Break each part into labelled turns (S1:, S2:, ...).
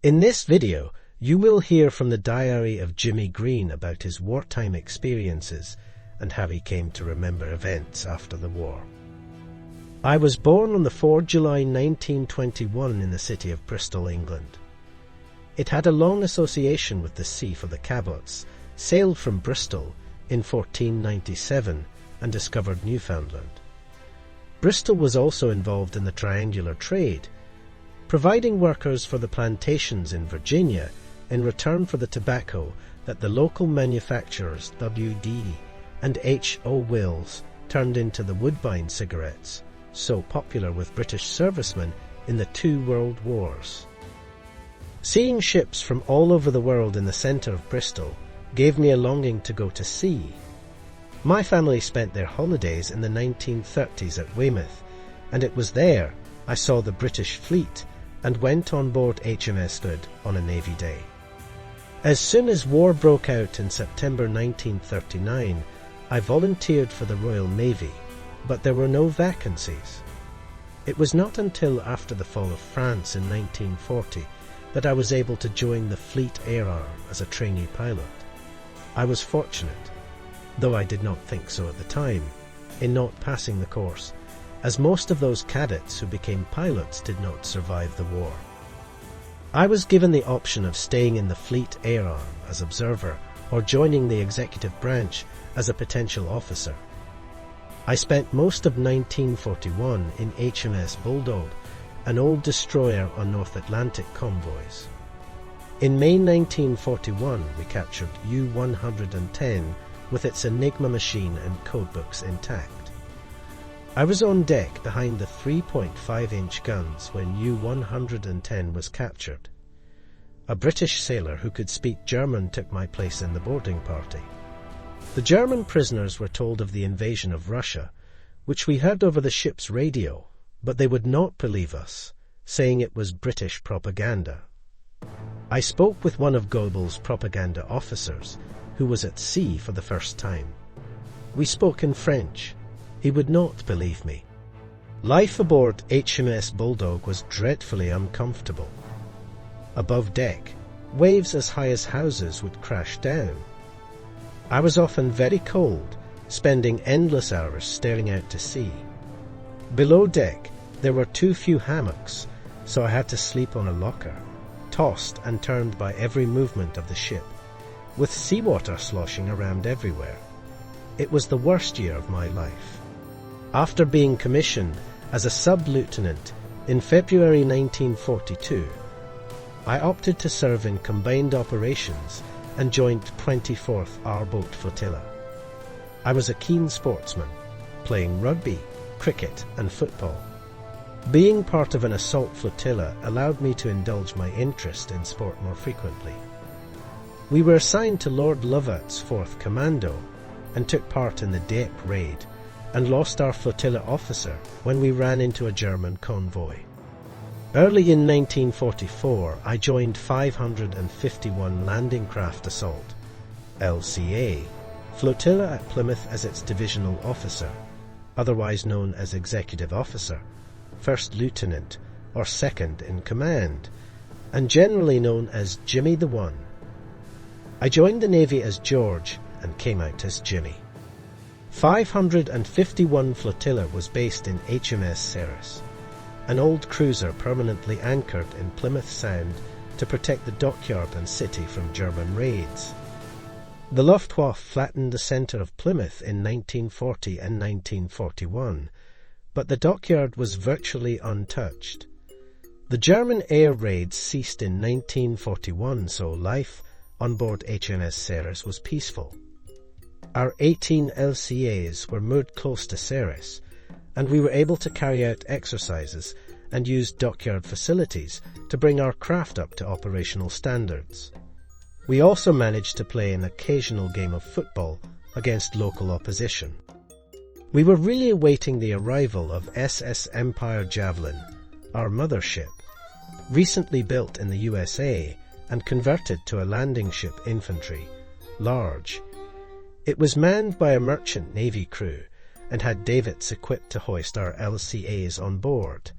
S1: In this video, you will hear from the diary of Jimmy Green about his wartime experiences and how he came to remember events after the war. I was born on the 4th July 1921 in the city of Bristol, England. It had a long association with the sea, for the Cabots sailed from Bristol in 1497 and discovered Newfoundland. Bristol was also involved in the triangular trade, providing workers for the plantations in Virginia in return for the tobacco that the local manufacturers WD and H.O. Wills turned into the Woodbine cigarettes, so popular with British servicemen in the 2 world wars. Seeing ships from all over the world in the centre of Bristol gave me a longing to go to sea. My family spent their holidays in the 1930s at Weymouth, and it was there I saw the British fleet and went on board HMS Hood on a Navy day. As soon as war broke out in September 1939, I volunteered for the Royal Navy, but there were no vacancies. It was not until after the fall of France in 1940 that I was able to join the Fleet Air Arm as a trainee pilot. I was fortunate, though I did not think so at the time, in not passing the course, as most of those cadets who became pilots did not survive the war. I was given the option of staying in the Fleet Air Arm as observer or joining the executive branch as a potential officer. I spent most of 1941 in HMS Bulldog, an old destroyer on North Atlantic convoys. In May 1941 we captured U-110 with its Enigma machine and codebooks intact. I was on deck behind the 3.5-inch guns when U-110 was captured. A British sailor who could speak German took my place in the boarding party. The German prisoners were told of the invasion of Russia, which we heard over the ship's radio, but they would not believe us, saying it was British propaganda. I spoke with one of Goebbels' propaganda officers, who was at sea for the first time. We spoke in French. He would not believe me. Life aboard HMS Bulldog was dreadfully uncomfortable. Above deck, waves as high as houses would crash down. I was often very cold, spending endless hours staring out to sea. Below deck, there were too few hammocks, so I had to sleep on a locker, tossed and turned by every movement of the ship, with seawater sloshing around everywhere. It was the worst year of my life. After being commissioned as a sub-lieutenant in February 1942, I opted to serve in combined operations and joined 24th R-Boat Flotilla. I was a keen sportsman, playing rugby, cricket and football. Being part of an assault flotilla allowed me to indulge my interest in sport more frequently. We were assigned to Lord Lovat's 4th Commando and took part in the Dieppe raid, and lost our flotilla officer when we ran into a German convoy. Early in 1944, I joined 551 Landing Craft Assault, LCA, flotilla at Plymouth as its divisional officer, otherwise known as executive officer, first lieutenant or second in command, and generally known as Jimmy the One. I joined the Navy as George and came out as Jimmy. 551 Flotilla was based in HMS Ceres, an old cruiser permanently anchored in Plymouth Sound to protect the dockyard and city from German raids. The Luftwaffe flattened the centre of Plymouth in 1940 and 1941, but the dockyard was virtually untouched. The German air raids ceased in 1941, so life on board HMS Ceres was peaceful. Our 18 LCAs were moored close to Ceres, and we were able to carry out exercises and use dockyard facilities to bring our craft up to operational standards. We also managed to play an occasional game of football against local opposition. We were really awaiting the arrival of SS Empire Javelin, our mothership, recently built in the USA and converted to a landing ship infantry, large. It was manned by a merchant navy crew and had davits equipped to hoist our LCAs on board.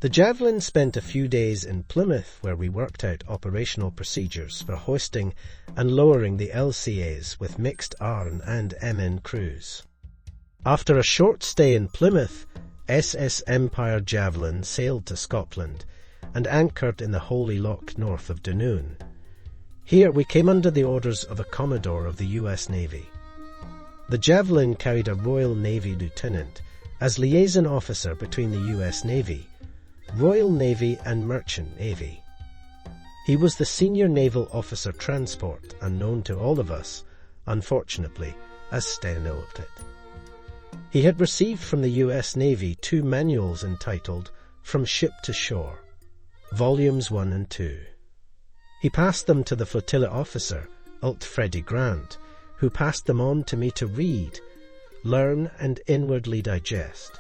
S1: The Javelin spent a few days in Plymouth where we worked out operational procedures for hoisting and lowering the LCAs with mixed ARN and MN crews. After a short stay in Plymouth, SS Empire Javelin sailed to Scotland and anchored in the Holy Loch north of Dunoon. Here we came under the orders of a Commodore of the US Navy. The Javelin carried a Royal Navy lieutenant as liaison officer between the US Navy, Royal Navy and Merchant Navy. He was the senior naval officer transport and known to all of us, unfortunately, as Steno. He had received from the US Navy 2 manuals entitled From Ship to Shore, Volumes 1 and 2. He passed them to the flotilla officer, Alt Freddie Grant, who passed them on to me to read, learn and inwardly digest.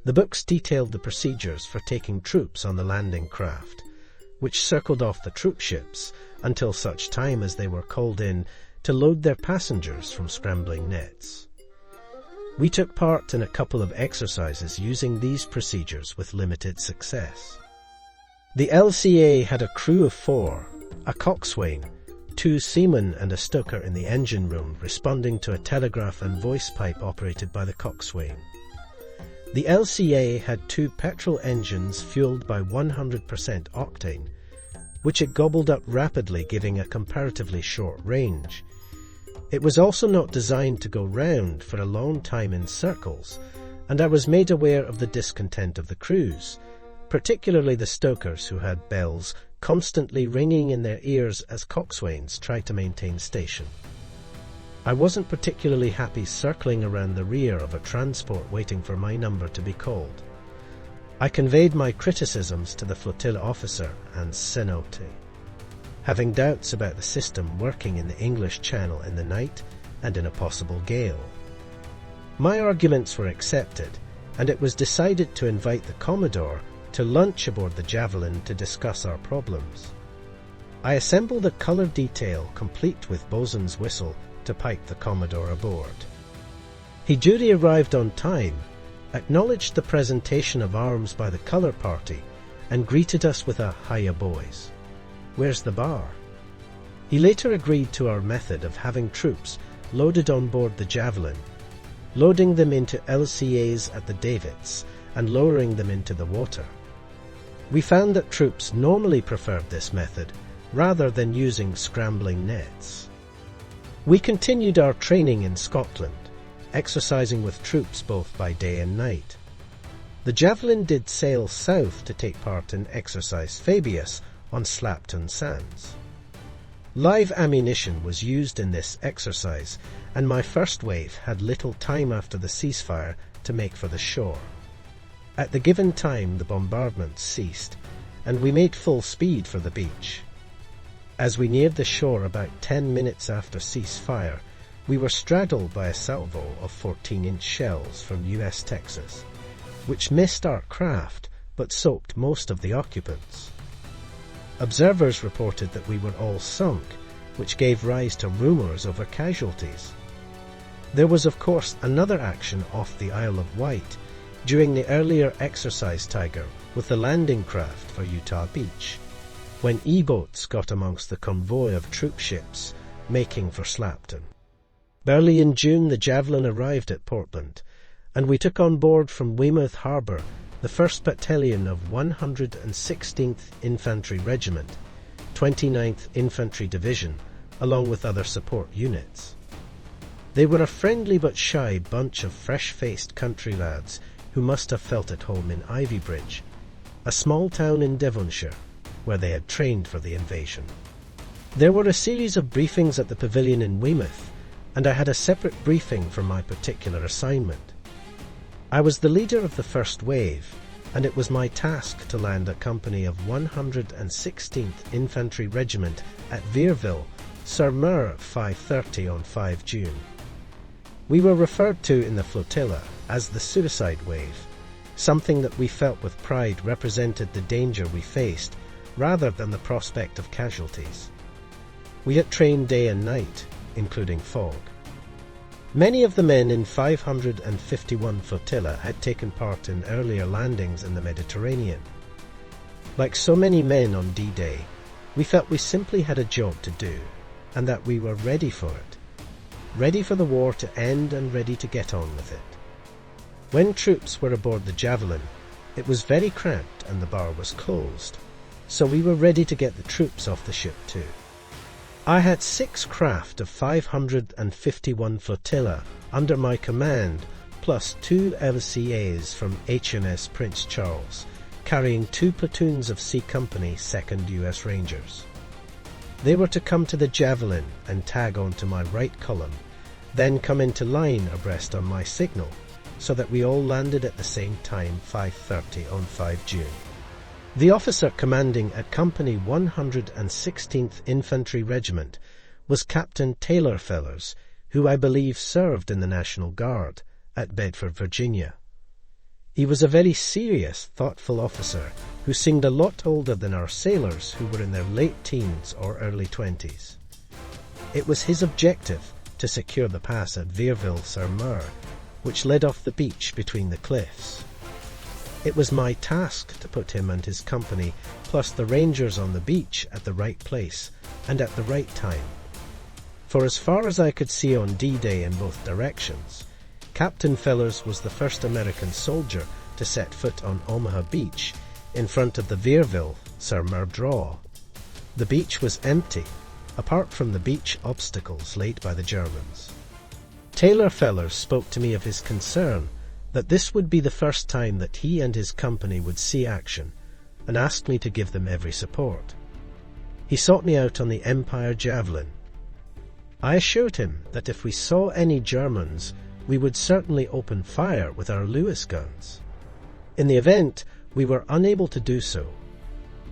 S1: The books detailed the procedures for taking troops on the landing craft, which circled off the troop ships until such time as they were called in to load their passengers from scrambling nets. We took part in a couple of exercises using these procedures with limited success. The LCA had a crew of 4, a coxswain, 2 seamen and a stoker in the engine room responding to a telegraph and voice pipe operated by the coxswain. The LCA had 2 petrol engines fueled by 100% octane, which it gobbled up rapidly, giving a comparatively short range. It was also not designed to go round for a long time in circles, and I was made aware of the discontent of the crews, particularly the stokers who had bells constantly ringing in their ears as coxswains tried to maintain station. I wasn't particularly happy circling around the rear of a transport waiting for my number to be called. I conveyed my criticisms to the flotilla officer and cenote, having doubts about the system working in the English Channel in the night and in a possible gale. My arguments were accepted, and it was decided to invite the Commodore to lunch aboard the Javelin to discuss our problems. I assembled a colour detail complete with bosun's whistle to pipe the Commodore aboard. He duly arrived on time, acknowledged the presentation of arms by the colour party, and greeted us with a "Hiya boys. Where's the bar?" He later agreed to our method of having troops loaded on board the Javelin, loading them into LCAs at the davits and lowering them into the water. We found that troops normally preferred this method rather than using scrambling nets. We continued our training in Scotland, exercising with troops both by day and night. The Javelin did sail south to take part in Exercise Fabius on Slapton Sands. Live ammunition was used in this exercise, and my first wave had little time after the ceasefire to make for the shore. At the given time the bombardments ceased, and we made full speed for the beach. As we neared the shore about 10 minutes after ceasefire, we were straddled by a salvo of 14-inch shells from US Texas, which missed our craft but soaked most of the occupants. Observers reported that we were all sunk, which gave rise to rumours over casualties. There was of course another action off the Isle of Wight during the earlier Exercise Tiger with the landing craft for Utah Beach, when E-boats got amongst the convoy of troop ships making for Slapton. Early in June the Javelin arrived at Portland, and we took on board from Weymouth Harbour the 1st Battalion of 116th Infantry Regiment, 29th Infantry Division, along with other support units. They were a friendly but shy bunch of fresh-faced country lads who must have felt at home in Ivybridge, a small town in Devonshire, where they had trained for the invasion. There were a series of briefings at the pavilion in Weymouth, and I had a separate briefing for my particular assignment. I was the leader of the first wave, and it was my task to land a company of 116th Infantry Regiment at Veerville, Sur Mer at 5:30 on 5 June. We were referred to in the flotilla as the suicide wave, something that we felt with pride represented the danger we faced rather than the prospect of casualties. We had trained day and night, including fog. Many of the men in 551 Flotilla had taken part in earlier landings in the Mediterranean. Like so many men on D-Day, we felt we simply had a job to do, and that we were ready for it. Ready for the war to end and ready to get on with it. When troops were aboard the Javelin, it was very cramped and the bar was closed, so we were ready to get the troops off the ship too. I had 6 craft of 551 Flotilla under my command, plus 2 LCAs from HMS Prince Charles, carrying 2 platoons of C Company 2nd US Rangers. They were to come to the Javelin and tag onto my right column, then come into line abreast on my signal, so that we all landed at the same time 5:30 on 5 June. The officer commanding at Company 116th Infantry Regiment was Captain Taylor Fellers, who I believe served in the National Guard at Bedford, Virginia. He was a very serious, thoughtful officer who seemed a lot older than our sailors who were in their late teens or early 20s. It was his objective to secure the pass at Vierville-sur-Mer, which led off the beach between the cliffs. It was my task to put him and his company, plus the Rangers on the beach, at the right place and at the right time. For as far as I could see on D-Day in both directions, Captain Fellers was the first American soldier to set foot on Omaha Beach in front of the Vierville-sur-Mer draw. The beach was empty, apart from the beach obstacles laid by the Germans. Taylor Fellers spoke to me of his concern that this would be the first time that he and his company would see action, and asked me to give them every support. He sought me out on the Empire Javelin. I assured him that if we saw any Germans, we would certainly open fire with our Lewis guns. In the event, we were unable to do so.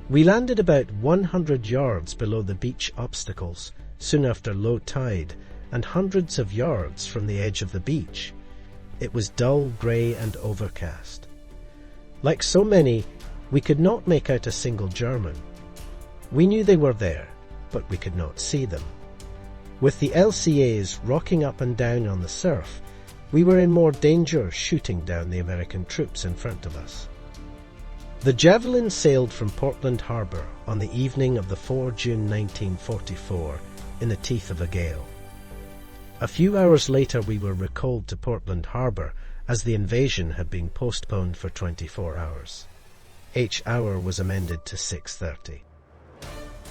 S1: We landed about 100 yards below the beach obstacles soon after low tide and hundreds of yards from the edge of the beach. It was dull, grey and overcast. Like so many, we could not make out a single German. We knew they were there, but we could not see them. With the LCAs rocking up and down on the surf, we were in more danger shooting down the American troops in front of us. The Javelin sailed from Portland Harbour on the evening of the 4 June 1944 in the teeth of a gale. A few hours later we were recalled to Portland Harbour as the invasion had been postponed for 24 hours. Each hour was amended to 6:30.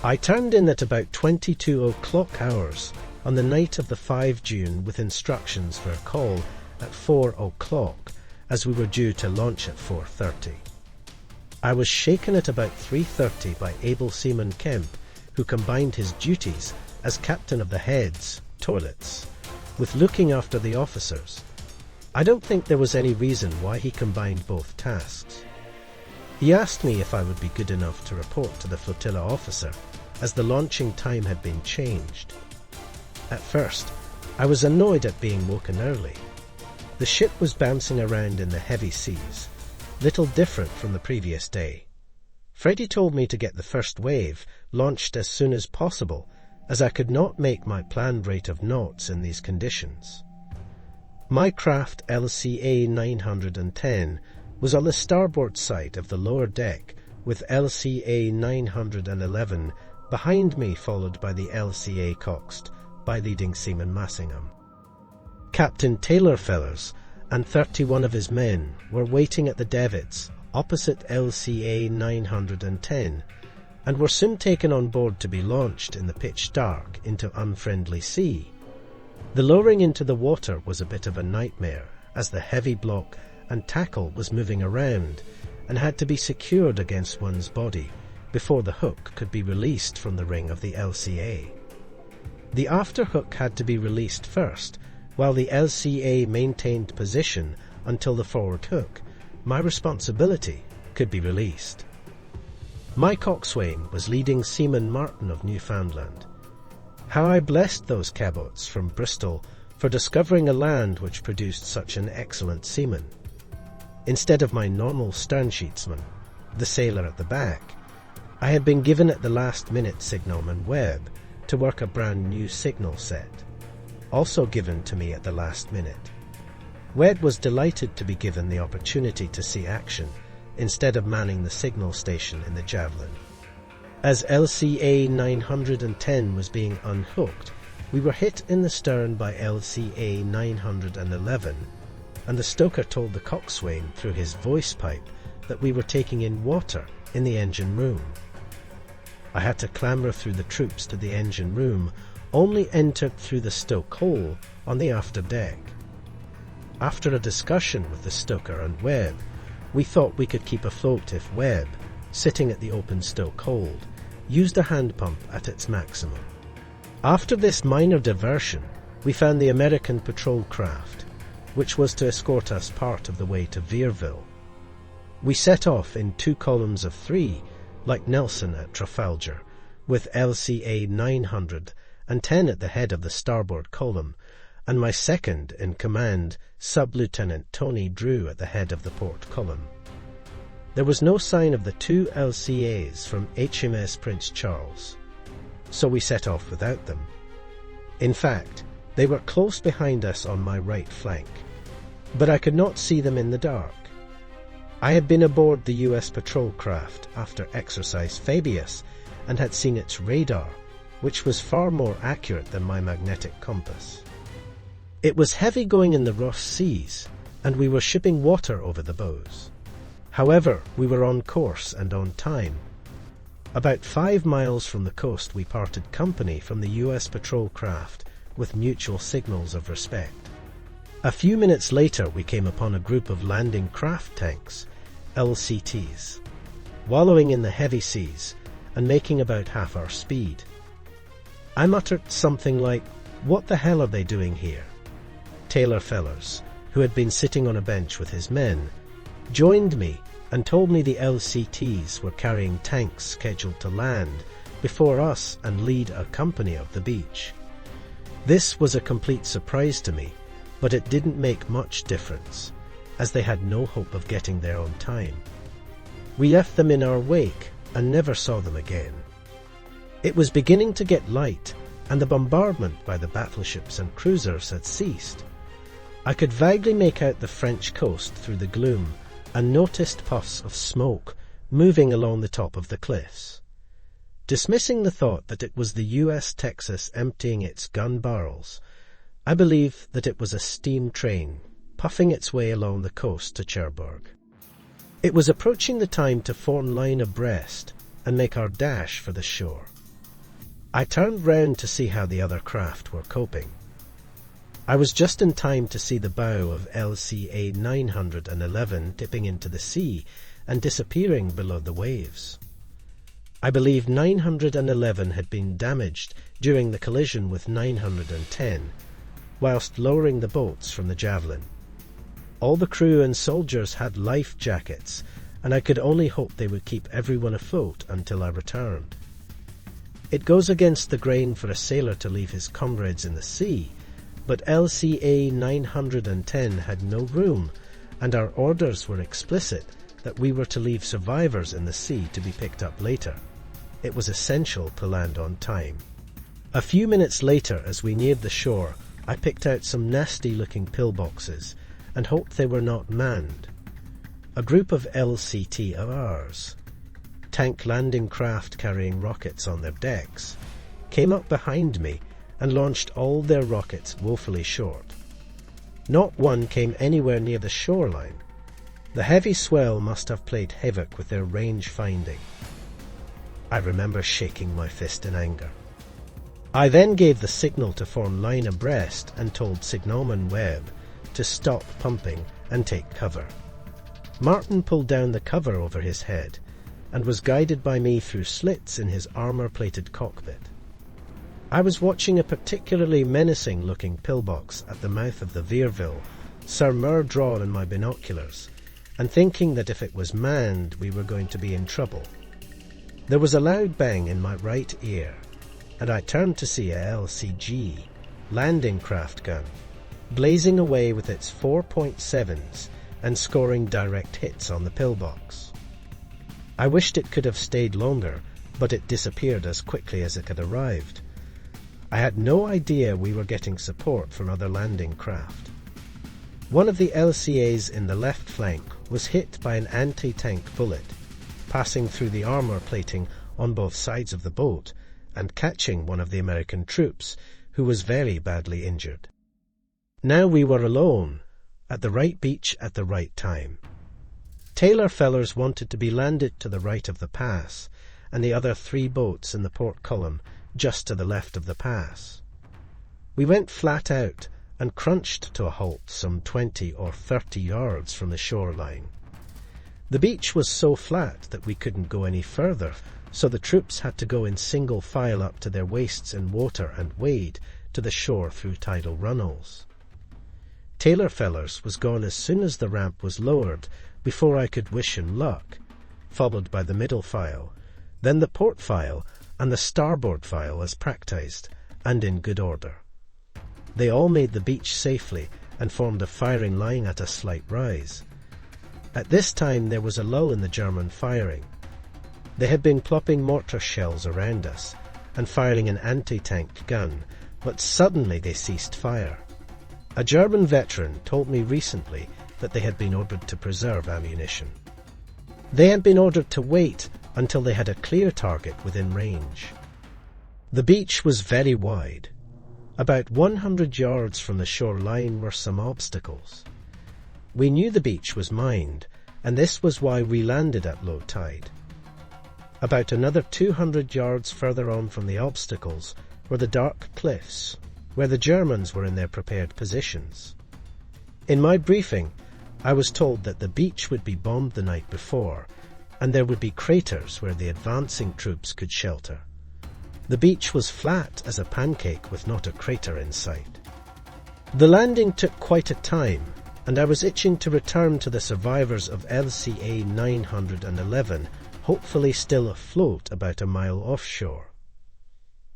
S1: I turned in at about 22 o'clock hours on the night of the 5 June with instructions for a call at 4 o'clock as we were due to launch at 4:30. I was shaken at about 3:30 by able seaman Kemp, who combined his duties as captain of the heads, toilets, with looking after the officers. I don't think there was any reason why he combined both tasks. He asked me if I would be good enough to report to the flotilla officer, as the launching time had been changed. At first, I was annoyed at being woken early. The ship was bouncing around in the heavy seas, little different from the previous day. Freddie told me to get the first wave launched as soon as possible, as I could not make my planned rate of knots in these conditions. My craft LCA 910 was on the starboard side of the lower deck, with LCA 911 behind me, followed by the LCA Coxed by leading seaman Massingham. Captain Taylor Fellers and 31 of his men were waiting at the davits opposite LCA 910 and were soon taken on board to be launched in the pitch dark into unfriendly sea. The lowering into the water was a bit of a nightmare, as the heavy block and tackle was moving around and had to be secured against one's body before the hook could be released from the ring of the LCA. The after hook had to be released first, while the LCA maintained position until the forward hook, my responsibility, could be released. My coxswain was leading Seaman Martin of Newfoundland. How I blessed those cabots from Bristol for discovering a land which produced such an excellent seaman. Instead of my normal sternsheetsman, the sailor at the back, I had been given at the last minute signalman Webb to work a brand new signal set. also given to me at the last minute. Webb was delighted to be given the opportunity to see action instead of manning the signal station in the Javelin. As LCA 910 was being unhooked, we were hit in the stern by LCA 911, and the stoker told the coxswain through his voice pipe that we were taking in water in the engine room. I had to clamber through the troops to the engine room, only entered through the stoke hole on the after deck. After a discussion with the stoker and Webb, we thought we could keep afloat if Webb, sitting at the open stoke hold, used a hand pump at its maximum. After this minor diversion, we found the American patrol craft, which was to escort us part of the way to Veerville. We set off in 2 columns of 3, like Nelson at Trafalgar, with LCA 910 at the head of the starboard column, and my second in command, Sub-Lieutenant Tony Drew, at the head of the port column. There was no sign of the 2 LCAs from HMS Prince Charles, so we set off without them. In fact, they were close behind us on my right flank, but I could not see them in the dark. I had been aboard the US patrol craft after Exercise Fabius and had seen its radar, which was far more accurate than my magnetic compass. It was heavy going in the Ross Seas, and we were shipping water over the bows. However, we were on course and on time. About 5 miles from the coast we parted company from the US patrol craft with mutual signals of respect. A few minutes later we came upon a group of landing craft tanks, LCTs, wallowing in the heavy seas and making about half our speed. I muttered something like, "What the hell are they doing here?" Taylor Fellers, who had been sitting on a bench with his men, joined me and told me the LCTs were carrying tanks scheduled to land before us and lead a company up the beach. This was a complete surprise to me, but it didn't make much difference, as they had no hope of getting there on time. We left them in our wake and never saw them again. It was beginning to get light, and the bombardment by the battleships and cruisers had ceased. I could vaguely make out the French coast through the gloom and noticed puffs of smoke moving along the top of the cliffs. Dismissing the thought that it was the US Texas emptying its gun barrels, I believe that it was a steam train puffing its way along the coast to Cherbourg. It was approaching the time to form line abreast and make our dash for the shore. I turned round to see how the other craft were coping. I was just in time to see the bow of LCA 911 dipping into the sea and disappearing below the waves. I believe 911 had been damaged during the collision with 910, whilst lowering the boats from the Javelin. All the crew and soldiers had life jackets, and I could only hope they would keep everyone afloat until I returned. It goes against the grain for a sailor to leave his comrades in the sea, but LCA 910 had no room, and our orders were explicit that we were to leave survivors in the sea to be picked up later. It was essential to land on time. A few minutes later, as we neared the shore, I picked out some nasty-looking pillboxes and hoped they were not manned. A group of LCTRs, tank landing craft carrying rockets on their decks, came up behind me and launched all their rockets woefully short. Not one came anywhere near the shoreline. The heavy swell must have played havoc with their range finding. I remember shaking my fist in anger. I then gave the signal to form line abreast and told Signalman Webb to stop pumping and take cover. Martin pulled down the cover over his head and was guided by me through slits in his armour-plated cockpit. I was watching a particularly menacing-looking pillbox at the mouth of the Veerville, Sir Mur drawn in my binoculars, and thinking that if it was manned we were going to be in trouble. There was a loud bang in my right ear, and I turned to see a LCG, landing craft gun, blazing away with its 4.7s and scoring direct hits on the pillbox. I wished it could have stayed longer, but it disappeared as quickly as it had arrived. I had no idea we were getting support from other landing craft. One of the LCAs in the left flank was hit by an anti-tank bullet, passing through the armor plating on both sides of the boat and catching one of the American troops, who was very badly injured. Now we were alone, at the right beach at the right time. Taylor fellers wanted to be landed to the right of the pass, and the other 3 boats in the port column just to the left of the pass. We went flat out and crunched to a halt some 20 or 30 yards from the shoreline. The beach was so flat that we couldn't go any further, so the troops had to go in single file up to their waists in water and wade to the shore through tidal runnels. Taylor fellers was gone as soon as the ramp was lowered, before I could wish him luck, followed by the middle file, then the port file and the starboard file as practised, and in good order. They all made the beach safely and formed a firing line at a slight rise. At this time there was a lull in the German firing. They had been plopping mortar shells around us and firing an anti-tank gun, but suddenly they ceased fire. A German veteran told me recently that they had been ordered to preserve ammunition. They had been ordered to wait until they had a clear target within range. The beach was very wide. About 100 yards from the shoreline were some obstacles. We knew the beach was mined, and this was why we landed at low tide. About another 200 yards further on from the obstacles were the dark cliffs, where the Germans were in their prepared positions. In my briefing, I was told that the beach would be bombed the night before, and there would be craters where the advancing troops could shelter. The beach was flat as a pancake with not a crater in sight. The landing took quite a time, and I was itching to return to the survivors of LCA 911, hopefully still afloat about a mile offshore.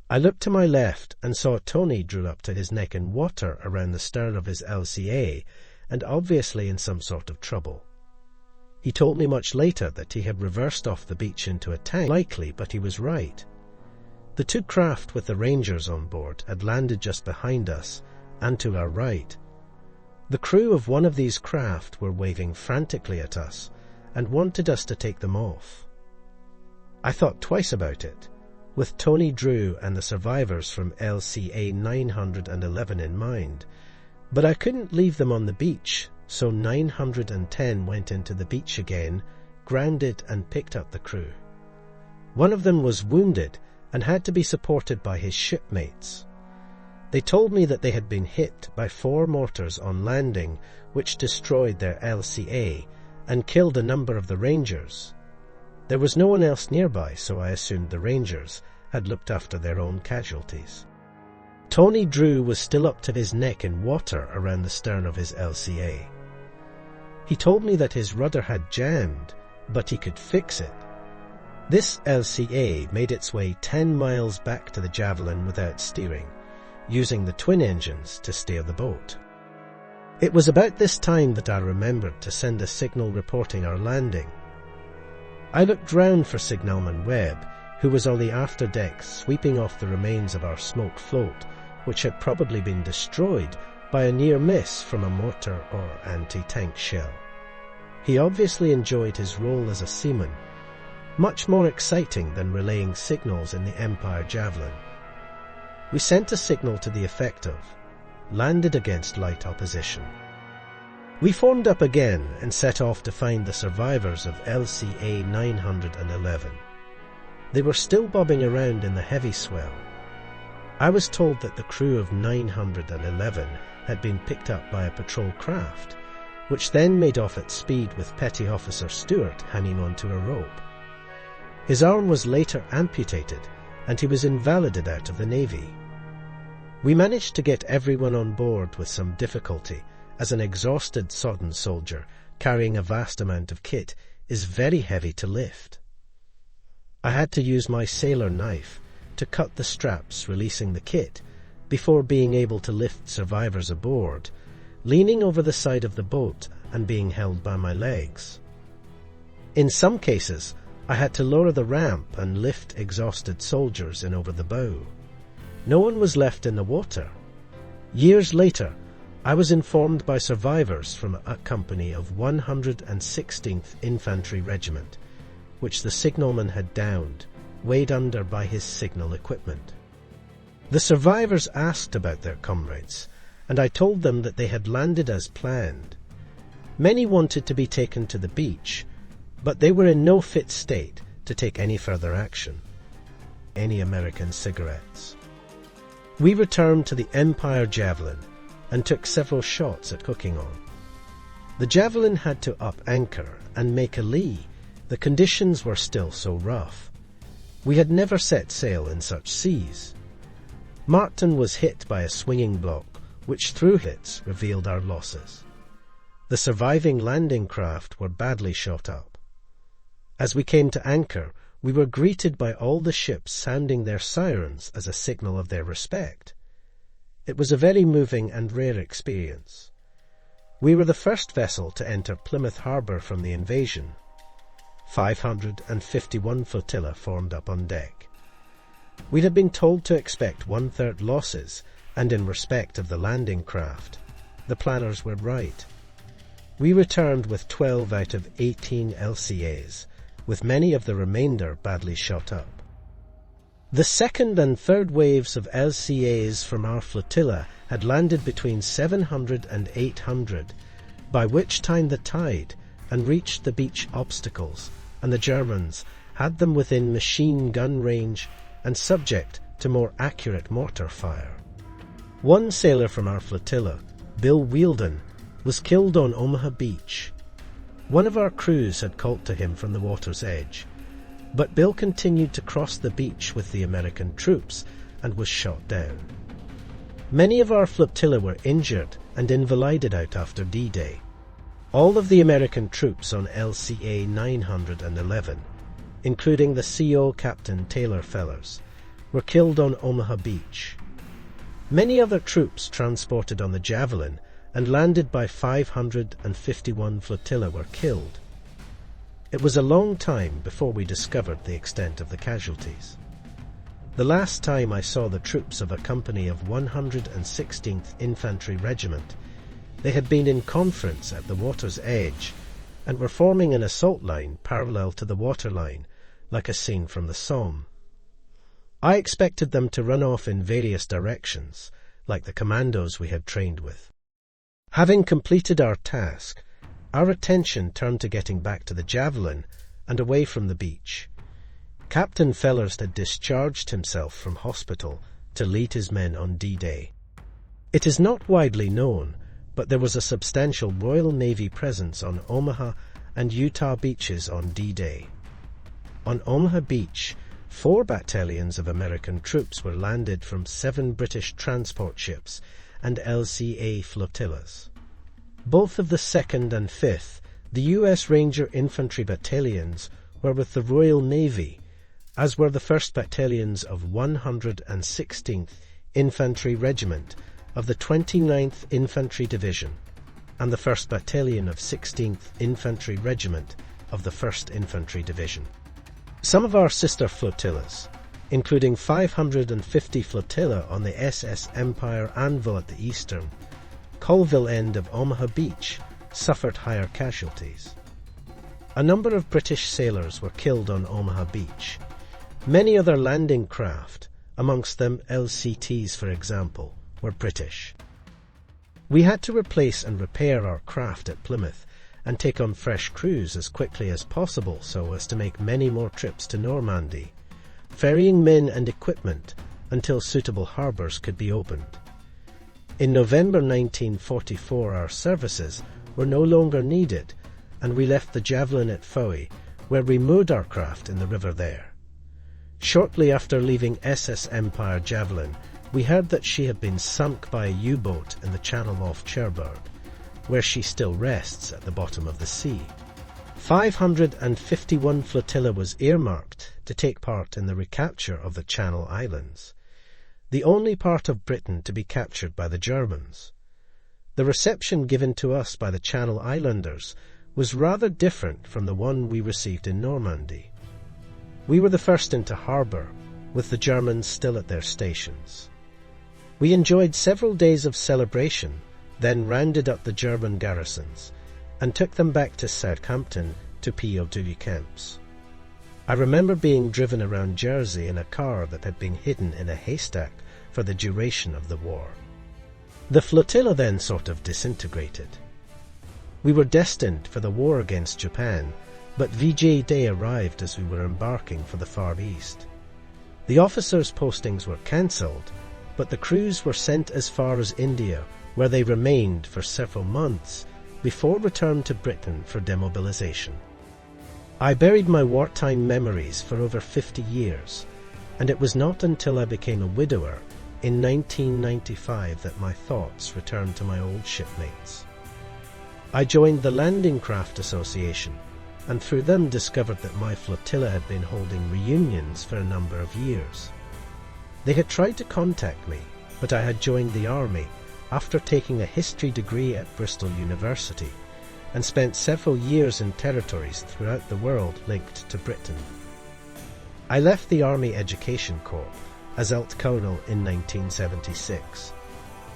S1: I looked to my left and saw Tony drew up to his neck in water around the stern of his LCA, and obviously in some sort of trouble. He told me much later that he had reversed off the beach into a tank, likely, but he was right. The 2 craft with the Rangers on board had landed just behind us and to our right. The crew of one of these craft were waving frantically at us and wanted us to take them off. I thought twice about it, with Tony Drew and the survivors from LCA 911 in mind, but I couldn't leave them on the beach, so 910 went into the beach again, grounded and picked up the crew. One of them was wounded and had to be supported by his shipmates. They told me that they had been hit by 4 mortars on landing, which destroyed their LCA and killed a number of the Rangers. There was no one else nearby, so I assumed the Rangers had looked after their own casualties. Tony Drew was still up to his neck in water around the stern of his LCA. He told me that his rudder had jammed, but he could fix it. This LCA made its way 10 miles back to the Javelin without steering, using the twin engines to steer the boat. It was about this time that I remembered to send a signal reporting our landing. I looked round for Signalman Webb, who was on the afterdeck sweeping off the remains of our smoke float, which had probably been destroyed by a near miss from a mortar or anti-tank shell. He obviously enjoyed his role as a seaman, much more exciting than relaying signals in the Empire Javelin. We sent a signal to the effect of, landed against light opposition. We formed up again and set off to find the survivors of LCA 911. They were still bobbing around in the heavy swell. I was told that the crew of 911 had been picked up by a patrol craft, which then made off at speed with Petty Officer Stewart hanging onto a rope. His arm was later amputated, and he was invalided out of the Navy. We managed to get everyone on board with some difficulty, as an exhausted sodden soldier carrying a vast amount of kit is very heavy to lift. I had to use my sailor knife to cut the straps releasing the kit before being able to lift survivors aboard, leaning over the side of the boat and being held by my legs. In some cases, I had to lower the ramp and lift exhausted soldiers in over the bow. No one was left in the water. Years later, I was informed by survivors from a company of 116th Infantry Regiment, which the signalman had downed, weighed under by his signal equipment. The survivors asked about their comrades, and I told them that they had landed as planned. Many wanted to be taken to the beach, but they were in no fit state to take any further action. Any American cigarettes. We returned to the Empire Javelin and took several shots at hooking on. The Javelin had to up anchor and make a lee. The conditions were still so rough. We had never set sail in such seas. Martin was hit by a swinging block, which through hits revealed our losses. The surviving landing craft were badly shot up. As we came to anchor, we were greeted by all the ships sounding their sirens as a signal of their respect. It was a very moving and rare experience. We were the first vessel to enter Plymouth Harbour from the invasion. 551 flotilla formed up on deck. We had been told to expect 1/3 losses, and in respect of the landing craft, the planners were right. We returned with 12 out of 18 LCAs, with many of the remainder badly shot up. The second and third waves of LCAs from our flotilla had landed between 700 and 800, by which time the tide and reached the beach obstacles, and the Germans had them within machine gun range and subject to more accurate mortar fire. One sailor from our flotilla, Bill Wheeldon, was killed on Omaha Beach. One of our crews had called to him from the water's edge, but Bill continued to cross the beach with the American troops and was shot down. Many of our flotilla were injured and invalided out after D-Day. All of the American troops on LCA 911, including the CO Captain Taylor Fellers, were killed on Omaha Beach. Many other troops transported on the Javelin and landed by 551 flotilla were killed. It was a long time before we discovered the extent of the casualties. The last time I saw the troops of a company of 116th Infantry Regiment, they had been in conference at the water's edge and were forming an assault line parallel to the waterline, like a scene from the Somme. I expected them to run off in various directions, like the commandos we had trained with. Having completed our task, our attention turned to getting back to the Javelin and away from the beach. Captain Fellers had discharged himself from hospital to lead his men on D-Day. It is not widely known, but there was a substantial Royal Navy presence on Omaha and Utah beaches on D-Day. On Omaha Beach, 4 battalions of American troops were landed from 7 British transport ships and LCA flotillas. Both of the 2nd and 5th, the U.S. Ranger Infantry battalions, were with the Royal Navy, as were the 1st battalions of 116th Infantry Regiment of the 29th Infantry Division and the 1st Battalion of 16th Infantry Regiment of the 1st Infantry Division. Some of our sister flotillas, including 550 flotilla on the SS Empire Anvil at the eastern, Colville end of Omaha Beach, suffered higher casualties. A number of British sailors were killed on Omaha Beach. Many other landing craft, amongst them LCTs for example, were British. We had to replace and repair our craft at Plymouth and take on fresh crews as quickly as possible so as to make many more trips to Normandy, ferrying men and equipment until suitable harbours could be opened. In November 1944 our services were no longer needed and we left the Javelin at Fowey, where we moored our craft in the river there. Shortly after leaving SS Empire Javelin, we heard that she had been sunk by a U-boat in the channel off Cherbourg, where she still rests at the bottom of the sea. 551 flotilla was earmarked to take part in the recapture of the Channel Islands, the only part of Britain to be captured by the Germans. The reception given to us by the Channel Islanders was rather different from the one we received in Normandy. We were the first into harbour, with the Germans still at their stations. We enjoyed several days of celebration, then rounded up the German garrisons and took them back to Southampton to POW camps. I remember being driven around Jersey in a car that had been hidden in a haystack for the duration of the war. The flotilla then sort of disintegrated. We were destined for the war against Japan, but VJ Day arrived as we were embarking for the Far East. The officers' postings were cancelled, but the crews were sent as far as India, where they remained for several months before return to Britain for demobilization. I buried my wartime memories for over 50 years, and it was not until I became a widower in 1995 that my thoughts returned to my old shipmates. I joined the Landing Craft Association, and through them discovered that my flotilla had been holding reunions for a number of years. They had tried to contact me, but I had joined the army after taking a history degree at Bristol University and spent several years in territories throughout the world linked to Britain. I left the Army Education Corps as Alt Colonel in 1976,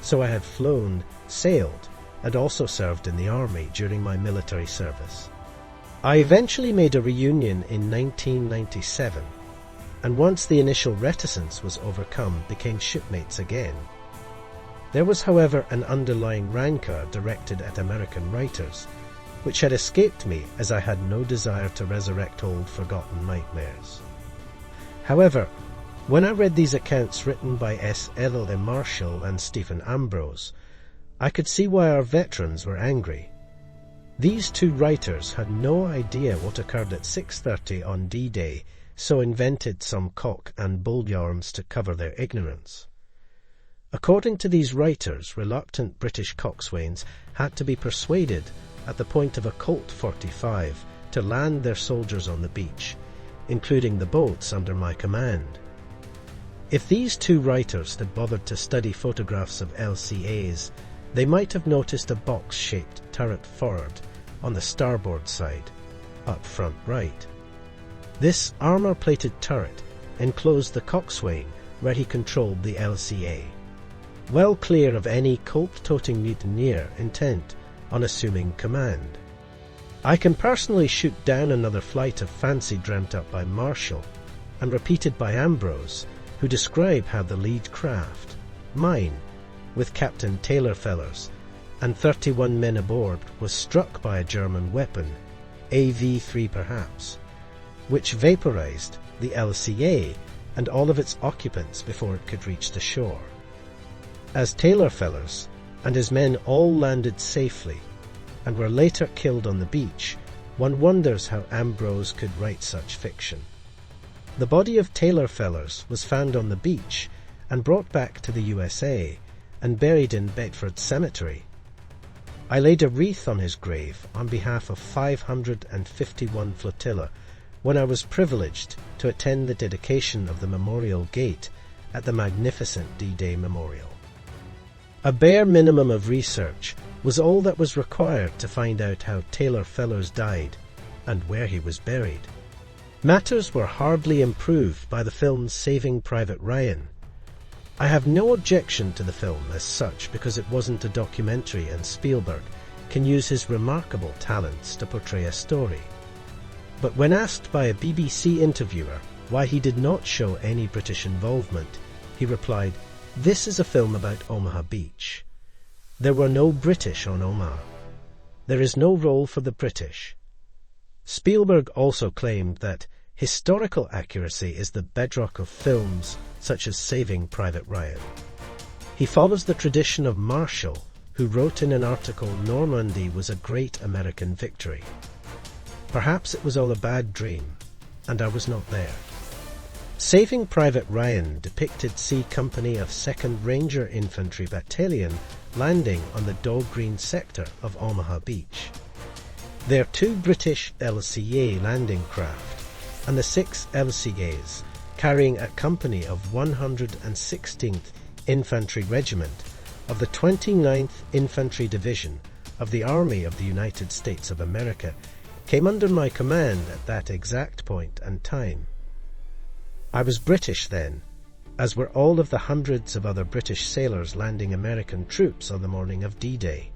S1: so I had flown, sailed, and also served in the Army during my military service. I eventually made a reunion in 1997, and once the initial reticence was overcome, became shipmates again. There was, however, an underlying rancour directed at American writers, which had escaped me as I had no desire to resurrect old forgotten nightmares. However, when I read these accounts written by S. L. M. Marshall and Stephen Ambrose, I could see why our veterans were angry. These two writers had no idea what occurred at 6:30 on D-Day, so invented some cock and bull yarns to cover their ignorance. According to these writers, reluctant British coxswains had to be persuaded at the point of a Colt 45 to land their soldiers on the beach, including the boats under my command. If these two writers had bothered to study photographs of LCAs, they might have noticed a box-shaped turret forward on the starboard side, up front right. This armour-plated turret enclosed the coxswain where he controlled the LCA, well clear of any Colt-toting mutineer intent on assuming command. I can personally shoot down another flight of fancy dreamt up by Marshall and repeated by Ambrose, who describe how the lead craft, mine, with Captain Taylorfellows and 31 men aboard, was struck by a German weapon, AV-3 perhaps, which vaporized the LCA and all of its occupants before it could reach the shore. As Taylorfellows and his men all landed safely and were later killed on the beach, one wonders how Ambrose could write such fiction. The body of Taylorfellows was found on the beach and brought back to the USA and buried in Bedford Cemetery. I laid a wreath on his grave on behalf of 551 Flotilla when I was privileged to attend the dedication of the memorial gate at the magnificent D-Day Memorial. A bare minimum of research was all that was required to find out how Taylorfellows died and where he was buried. Matters were hardly improved by the film Saving Private Ryan. I have no objection to the film as such because it wasn't a documentary and Spielberg can use his remarkable talents to portray a story. But when asked by a BBC interviewer why he did not show any British involvement, he replied, "This is a film about Omaha Beach. There were no British on Omaha. There is no role for the British." Spielberg also claimed that historical accuracy is the bedrock of films such as Saving Private Ryan. He follows the tradition of Marshall, who wrote in an article Normandy was a great American victory. Perhaps it was all a bad dream, and I was not there. Saving Private Ryan depicted C Company of 2nd Ranger Infantry Battalion landing on the Dog Green sector of Omaha Beach. Their 2 British LCA landing craft and the 6 LCAs carrying a company of 116th Infantry Regiment of the 29th Infantry Division of the Army of the United States of America came under my command at that exact point and time. I was British then, as were all of the hundreds of other British sailors landing American troops on the morning of D-Day.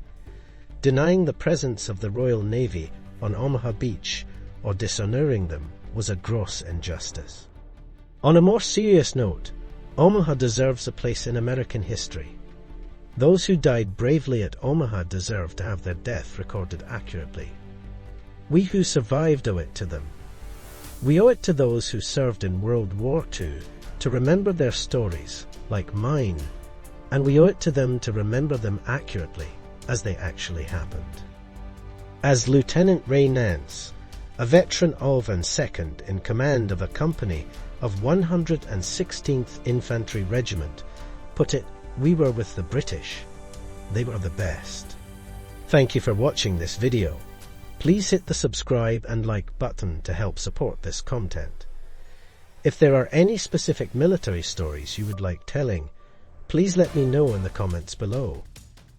S1: Denying the presence of the Royal Navy on Omaha Beach or dishonouring them was a gross injustice. On a more serious note, Omaha deserves a place in American history. Those who died bravely at Omaha deserve to have their death recorded accurately. We who survived owe it to them. We owe it to those who served in World War II to remember their stories, like mine, and we owe it to them to remember them accurately, as they actually happened. As Lieutenant Ray Nance, a veteran of and second in command of a company of 116th Infantry Regiment, put it, we were with the British. They were the best. Thank you for watching this video. Please hit the subscribe and like button to help support this content. If there are any specific military stories you would like telling, please let me know in the comments below.